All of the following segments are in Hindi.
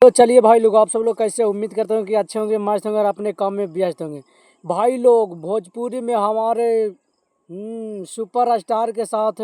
तो चलिए भाई लोग, आप सब लोग कैसे, उम्मीद करता हूँ कि अच्छे होंगे, मस्त होंगे और अपने काम में व्यस्त होंगे। भाई लोग, भोजपुरी में हमारे सुपर स्टार के साथ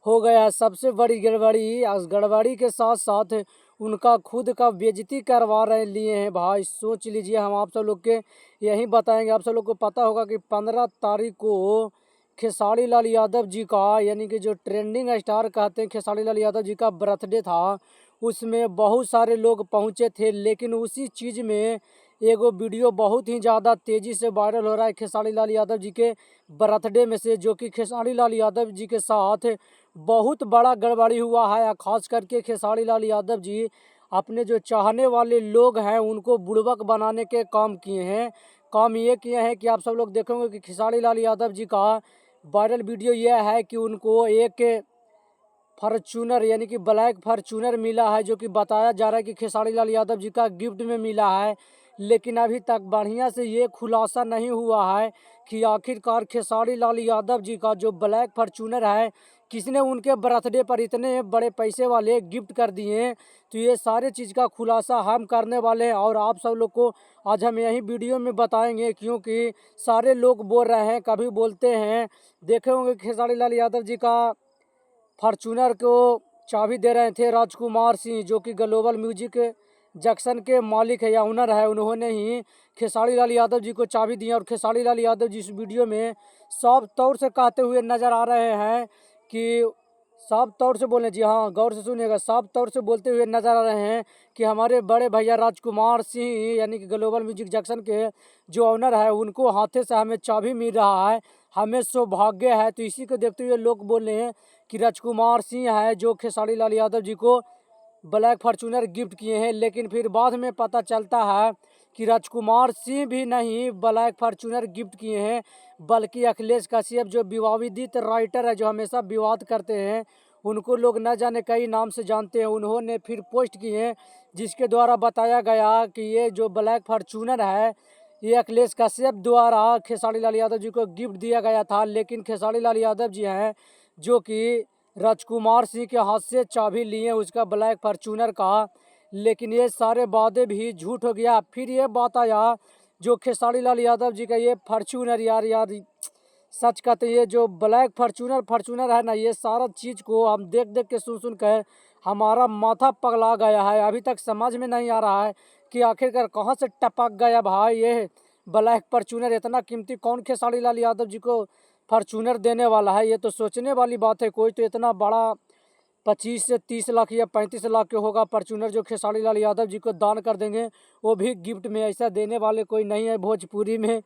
हो गया सबसे बड़ी गड़बड़ी। इस गड़बड़ी के साथ साथ उनका खुद का बेइज्जती करवा रहे लिए हैं। भाई सोच लीजिए, हम आप सब लोग के यही बताएंगे। आप सब लोग को पता होगा कि 15 तारीख को खेसारी लाल यादव जी का, यानी कि जो ट्रेंडिंग स्टार कहते हैं, खेसारी लाल यादव जी का बर्थडे था। उसमें बहुत सारे लोग पहुंचे थे, लेकिन उसी चीज़ में एगो वीडियो बहुत ही ज़्यादा तेज़ी से वायरल हो रहा है खेसारी लाल यादव जी के बर्थडे में से, जो कि खेसारी लाल यादव जी के साथ बहुत बड़ा गड़बड़ी हुआ है। खास करके खेसारी लाल यादव जी अपने जो चाहने वाले लोग हैं उनको बुड़बक बनाने के काम किए हैं। काम ये किए हैं कि आप सब लोग देखोगे कि खेसारी लाल यादव जी का वायरल वीडियो यह है कि उनको एक फॉर्चूनर, यानी कि ब्लैक फॉर्चूनर मिला है, जो कि बताया जा रहा है कि खेसारी लाल यादव जी का गिफ्ट में मिला है। लेकिन अभी तक बढ़िया से ये खुलासा नहीं हुआ है कि आखिरकार खेसारी लाल यादव जी का जो ब्लैक फॉर्चूनर है, किसने उनके बर्थडे पर इतने बड़े पैसे वाले गिफ्ट कर दिए। तो ये सारे चीज़ का खुलासा हम करने वाले हैं और आप सब लोग को आज हम यही वीडियो में बताएंगे, क्योंकि सारे लोग बोल रहे हैं, कभी बोलते हैं देखे होंगे खेसारी लाल यादव जी का फॉर्चूनर को चाबी दे रहे थे राजकुमार सिंह, जो कि ग्लोबल म्यूजिक जंक्शन के मालिक है या ओनर है। उन्होंने ही खेसारी लाल यादव जी को चाबी दी और खेसारी लाल यादव जी इस वीडियो में साफ तौर से कहते हुए नजर आ रहे हैं कि साफ तौर से बोले, जी हाँ गौर से सुनिएगा, साफ तौर से बोलते हुए नजर आ रहे हैं कि हमारे बड़े भैया राजकुमार सिंह, यानी कि ग्लोबल म्यूजिक जंक्शन के जो ऑनर है, उनको हाथे से हमें चाबी मिल रहा है, हमें सौभाग्य है। तो इसी को देखते हुए लोग बोल रहे हैं कि राजकुमार सिंह है जो खेसारी लाल यादव जी को ब्लैक फॉर्चूनर गिफ्ट किए हैं। लेकिन फिर बाद में पता चलता है कि राजकुमार सिंह भी नहीं ब्लैक फॉर्चूनर गिफ्ट किए हैं, बल्कि अखिलेश कश्यप जो विवादित राइटर है, जो हमेशा विवाद करते हैं, उनको लोग न जाने कई नाम से जानते हैं, उन्होंने फिर पोस्ट किए हैं, जिसके द्वारा बताया गया कि ये जो ब्लैक फॉर्चूनर है, ये अखिलेश कश्यप द्वारा खेसारी लाल यादव जी को गिफ्ट दिया गया था। लेकिन खेसारी लाल यादव जी हैं जो कि राजकुमार सिंह के हाथ से चाबी लिए उसका ब्लैक फॉर्चूनर का। लेकिन ये सारे वादे भी झूठ हो गया। फिर ये बात आया जो खेसारी लाल यादव जी का ये फॉर्चूनर, यार सच कहते हैं, ये जो ब्लैक फॉर्चूनर है ना, ये सारा चीज़ को हम देख देख के सुन कर हमारा माथा पगला गया है। अभी तक समझ में नहीं आ रहा है कि आखिरकार कहाँ से टपक गया भाई ये ब्लैक फॉर्चूनर। इतना कीमती कौन खेसारी लाल यादव जी को फॉर्चूनर देने वाला है? ये तो सोचने वाली बात है। कोई तो इतना बड़ा 25 से 30 लाख या 35 लाख के होगा फॉर्चूनर जो खेसारी लाल यादव जी को दान कर देंगे, वो भी गिफ्ट में। ऐसा देने वाले कोई नहीं है भोजपुरी में।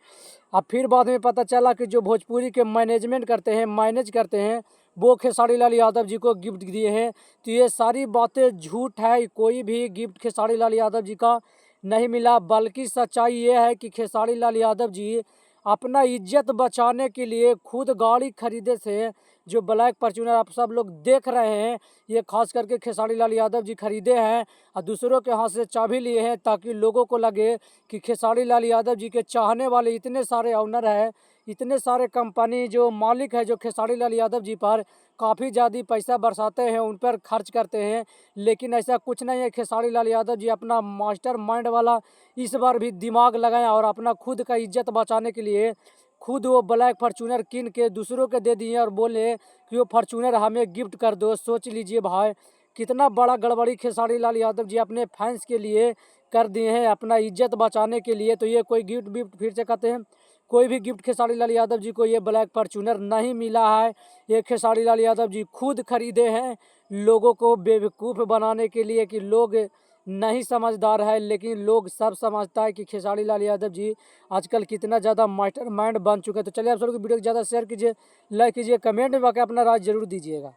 अब फिर बाद में पता चला कि जो भोजपुरी के मैनेज करते हैं, वो खेसारी लाल यादव जी को गिफ्ट दिए हैं। तो ये सारी बातें झूठ है, कोई भी गिफ्ट खेसारी लाल यादव जी का नहीं मिला। बल्कि सच्चाई ये है कि खेसारी लाल यादव जी अपना इज्जत बचाने के लिए खुद गाड़ी खरीदे थे। जो ब्लैक फॉर्चूनर आप सब लोग देख रहे हैं, ये खास करके खेसारी लाल यादव जी खरीदे हैं और दूसरों के हाथ से चाबी लिए हैं, ताकि लोगों को लगे कि खेसारी लाल यादव जी के चाहने वाले इतने सारे ऑनर हैं, इतने सारे कंपनी जो मालिक है, जो खेसारी लाल यादव जी पर काफ़ी ज़्यादा पैसा बरसाते हैं, उन पर खर्च करते हैं। लेकिन ऐसा कुछ नहीं है। खेसारी लाल यादव जी अपना मास्टर माइंड वाला इस बार भी दिमाग लगाएं और अपना खुद का इज्जत बचाने के लिए खुद वो ब्लैक फॉर्चूनर किन के दूसरों के दे दिए और बोले कि वो फॉर्चूनर हमें गिफ्ट कर दो। सोच लीजिए भाई, कितना बड़ा गड़बड़ी खेसारी लाल यादव जी अपने फैंस के लिए कर दिए हैं, अपना इज्जत बचाने के लिए। तो ये कोई गिफ्ट विफ्ट, फिर से कहते हैं, कोई भी गिफ्ट खेसारी लाल यादव जी को ये ब्लैक फॉर्चूनर नहीं मिला है। ये खेसारी लाल यादव जी खुद खरीदे हैं, लोगों को बेवकूफ़ बनाने के लिए कि लोग नहीं समझदार है। लेकिन लोग सब समझता है कि खेसारी लाल यादव जी आजकल कितना ज़्यादा मास्टर माइंड बन चुके हैं। तो चलिए आप सब लोग वीडियो को ज़्यादा शेयर कीजिए, लाइक कीजिए, कमेंट में आकर अपना राय जरूर दीजिएगा।